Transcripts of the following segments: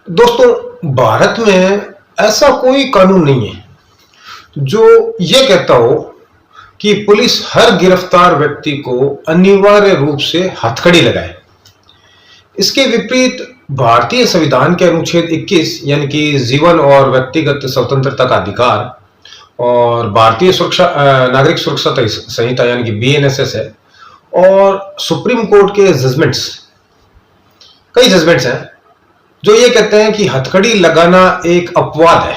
दोस्तों, भारत में ऐसा कोई कानून नहीं है जो ये कहता हो कि पुलिस हर गिरफ्तार व्यक्ति को अनिवार्य रूप से हथकड़ी लगाए। इसके विपरीत भारतीय संविधान के अनुच्छेद 21 यानी कि जीवन और व्यक्तिगत स्वतंत्रता का अधिकार और भारतीय सुरक्षा नागरिक सुरक्षा संहिता यानी कि बीएनएसएस है और सुप्रीम कोर्ट के जजमेंट्स, कई जजमेंट्स हैं जो ये कहते हैं कि हथकड़ी लगाना एक अपवाद है,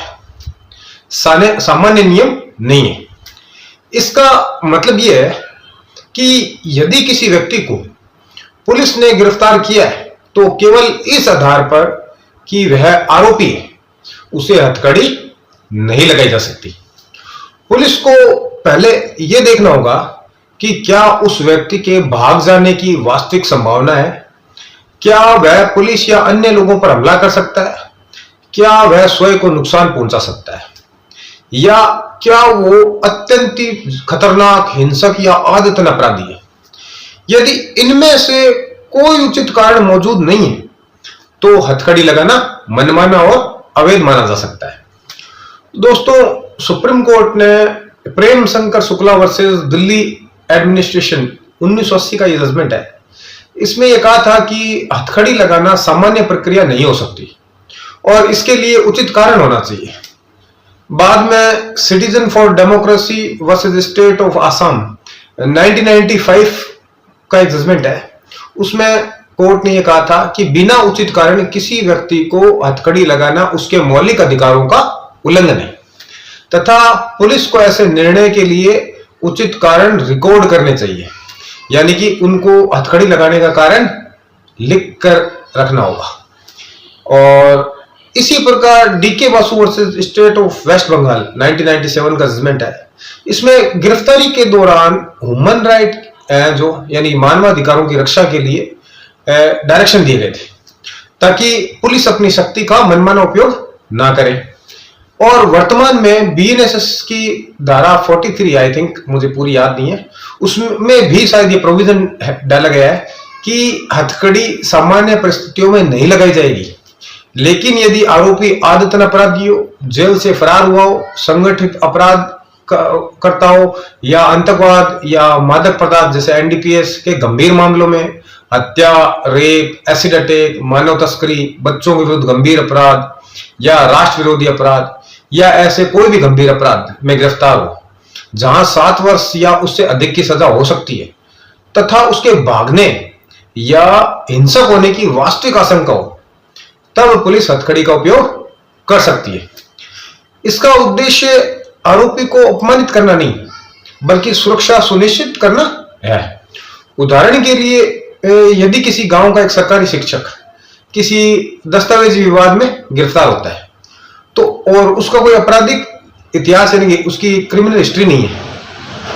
सामान्य नियम नहीं है। इसका मतलब यह है कि यदि किसी व्यक्ति को पुलिस ने गिरफ्तार किया है तो केवल इस आधार पर कि वह आरोपी है, उसे हथकड़ी नहीं लगाई जा सकती। पुलिस को पहले यह देखना होगा कि क्या उस व्यक्ति के भाग जाने की वास्तविक संभावना है, क्या वह पुलिस या अन्य लोगों पर हमला कर सकता है, क्या वह स्वयं को नुकसान पहुंचा सकता है, या क्या वो अत्यंत खतरनाक, हिंसक या आदतन अपराधी है। यदि इनमें से कोई उचित कारण मौजूद नहीं है तो हथकड़ी लगाना मनमाना और अवैध माना जा सकता है। दोस्तों, सुप्रीम कोर्ट ने प्रेम शंकर शुक्ला वर्सेस दिल्ली एडमिनिस्ट्रेशन 1980 का ये जजमेंट है, इसमें यह कहा था कि हथकड़ी लगाना सामान्य प्रक्रिया नहीं हो सकती और इसके लिए उचित कारण होना चाहिए। बाद में citizen for democracy versus state of Assam 1995 का एक जजमेंट है, उसमें कोर्ट ने यह कहा था कि बिना उचित कारण किसी व्यक्ति को हथकड़ी लगाना उसके मौलिक अधिकारों का उल्लंघन है तथा पुलिस को ऐसे निर्णय के लिए उचित कारण रिकॉर्ड करने चाहिए, यानी कि उनको हथकड़ी लगाने का कारण लिख कर रखना होगा। और इसी प्रकार DK Basu versus state of West Bengal 1997 का जजमेंट है, इसमें गिरफ्तारी के दौरान ह्यूमन राइट जो यानी मानवाधिकारों की रक्षा के लिए डायरेक्शन दिए गए थे ताकि पुलिस अपनी शक्ति का मनमाना उपयोग ना करे। और वर्तमान में बीएनएसएस की धारा 43 आई थिंक, मुझे पूरी याद नहीं है, उसमें भी शायद ये प्रोविजन डाला गया है कि हथकड़ी सामान्य परिस्थितियों में नहीं लगाई जाएगी, लेकिन यदि आरोपी आदतन अपराधी हो, जेल से फरार हुआ हो, संगठित अपराध करता हो या आतंकवाद या मादक पदार्थ जैसे एनडीपीएस के गंभीर मामलों में हत्या, रेप, एसिड अटैक, मानव तस्करी, बच्चों के विरुद्ध गंभीर अपराध या राष्ट्र विरोधी अपराध या ऐसे कोई भी गंभीर अपराध में गिरफ्तार हो जहां 7 वर्ष या उससे अधिक की सजा हो सकती है तथा उसके भागने या हिंसक होने की वास्तविक आशंका हो, तब पुलिस हथकड़ी का उपयोग कर सकती है। इसका उद्देश्य आरोपी को अपमानित करना नहीं बल्कि सुरक्षा सुनिश्चित करना है। उदाहरण के लिए, यदि किसी गांव का एक सरकारी शिक्षक किसी दस्तावेजी विवाद में गिरफ्तार होता है तो और उसका कोई आपराधिक इतिहास यानी कि उसकी क्रिमिनल हिस्ट्री नहीं है,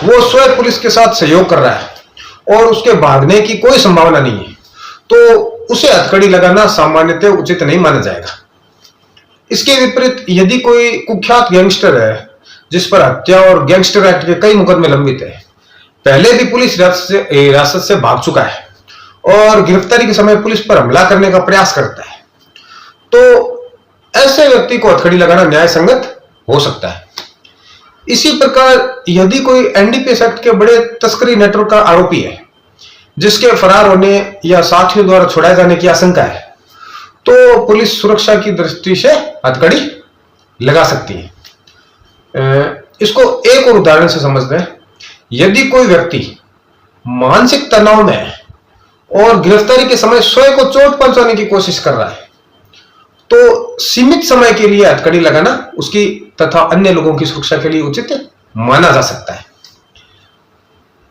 वो स्वयं पुलिस के साथ सहयोग कर रहा है और उसके भागने की कोई संभावना नहीं है, तो उसे हथकड़ी लगाना सामान्यतः उचित नहीं माना जाएगा। इसके विपरीत यदि कोई कुख्यात गैंगस्टर है जिस पर हत्या और गैंगस्टर एक्ट के कई मुकदमे लंबित है, पहले भी पुलिस हिरासत से भाग चुका है और गिरफ्तारी के समय पुलिस पर हमला करने का प्रयास करता है, तो ऐसे व्यक्ति को हथकड़ी लगाना न्याय संगत हो सकता है। इसी प्रकार यदि कोई एनडीपीएस एक्ट के बड़े तस्करी नेटवर्क का आरोपी है जिसके फरार होने या साथियों द्वारा छुड़ाए जाने की आशंका है, तो पुलिस सुरक्षा की दृष्टि से हथकड़ी लगा सकती है। इसको एक और उदाहरण से समझते हैं। यदि कोई व्यक्ति मानसिक तनाव में है और गिरफ्तारी के समय स्वयं को चोट पहुंचाने की कोशिश कर रहा है तो सीमित समय के लिए हथकड़ी लगाना उसकी तथा अन्य लोगों की सुरक्षा के लिए उचित माना जा सकता है।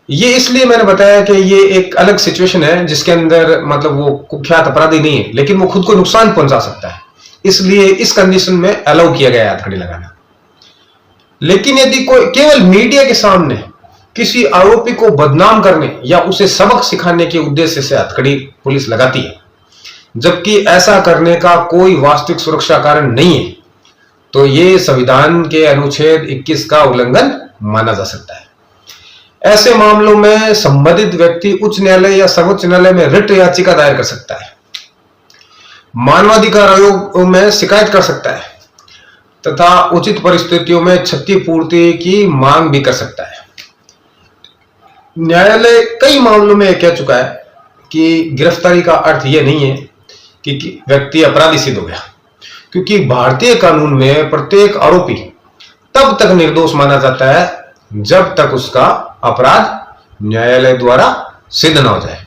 ये इसलिए मैंने बताया कि ये एक अलग सिचुएशन है जिसके अंदर मतलब वो कुख्यात अपराधी नहीं है लेकिन वो खुद को नुकसान पहुंचा सकता है, इसलिए इस कंडीशन में अलाउ किया गया है हथकड़ी लगाना। लेकिन यदि कोई केवल मीडिया के सामने किसी आरोपी को बदनाम करने या उसे सबक सिखाने के उद्देश्य से हथकड़ी पुलिस लगाती है, जबकि ऐसा करने का कोई वास्तविक सुरक्षा कारण नहीं है, तो ये संविधान के अनुच्छेद 21 का उल्लंघन माना जा सकता है। ऐसे मामलों में संबंधित व्यक्ति उच्च न्यायालय या सर्वोच्च न्यायालय में रिट याचिका दायर कर सकता है। मानवाधिकार आयोग में शिकायत कर सकता है तथा उचित परिस्थितियों में क्षतिपूर्ति की मांग भी कर सकता है। न्यायालय कई मामलों में कह चुका है कि गिरफ्तारी का अर्थ यह नहीं है कि व्यक्ति अपराधी सिद्ध हो गया, क्योंकि भारतीय कानून में प्रत्येक आरोपी तब तक निर्दोष माना जाता है जब तक उसका अपराध न्यायालय द्वारा सिद्ध न हो जाए।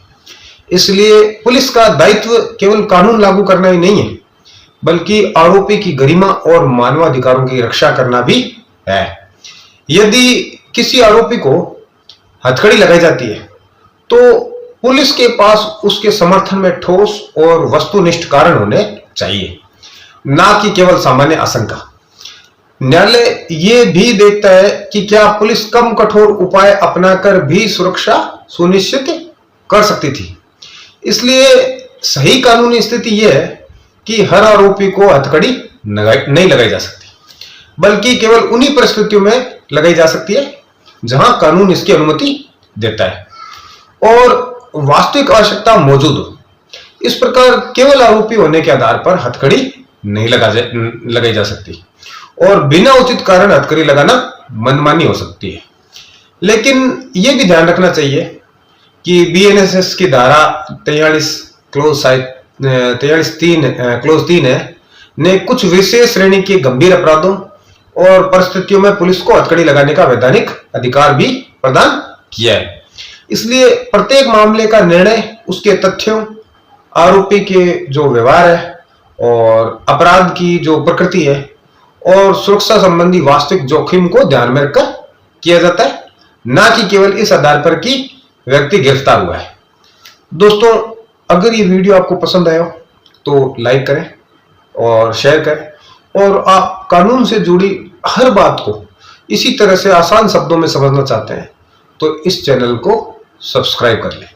इसलिए पुलिस का दायित्व केवल कानून लागू करना ही नहीं है, बल्कि आरोपी की गरिमा और मानवाधिकारों की रक्षा करना भी है। यदि किसी आरोपी को हथकड़ी लगाई जाती है तो पुलिस के पास उसके समर्थन में ठोस और वस्तुनिष्ठ कारण होने चाहिए, ना कि केवल सामान्य आशंका। न्यायालय यह भी देखता है कि क्या पुलिस कम कठोर उपाय अपनाकर भी सुरक्षा सुनिश्चित कर सकती थी। इसलिए सही कानूनी स्थिति यह है कि हर आरोपी को हथकड़ी नहीं लगाई जा सकती, बल्कि केवल उन्हीं परिस्थितियों में लगाई जा सकती है जहां कानून इसकी अनुमति देता है और वास्तविक आवश्यकता मौजूद हो। इस प्रकार केवल आरोपी होने के आधार पर हथकड़ी नहीं लगाई जा सकती और बिना उचित कारण हथकड़ी लगाना मनमानी हो सकती है। लेकिन यह भी ध्यान रखना चाहिए कि बीएनएसएस की धारा 43 क्लोज 3 है ने कुछ विशेष श्रेणी के गंभीर अपराधों और परिस्थितियों में पुलिस को हथकड़ी लगाने का वैधानिक अधिकार भी प्रदान किया है। इसलिए प्रत्येक मामले का निर्णय उसके तथ्यों, आरोपी के जो व्यवहार है और अपराध की जो प्रकृति है और सुरक्षा संबंधी वास्तविक जोखिम को ध्यान में रखकर किया जाता है, ना कि केवल इस आधार पर कि व्यक्ति गिरफ्तार हुआ है। दोस्तों, अगर ये वीडियो आपको पसंद आया तो लाइक करें और शेयर करें और आप कानून से जुड़ी हर बात को इसी तरह से आसान शब्दों में समझना चाहते हैं तो इस चैनल को सब्सक्राइब कर लें।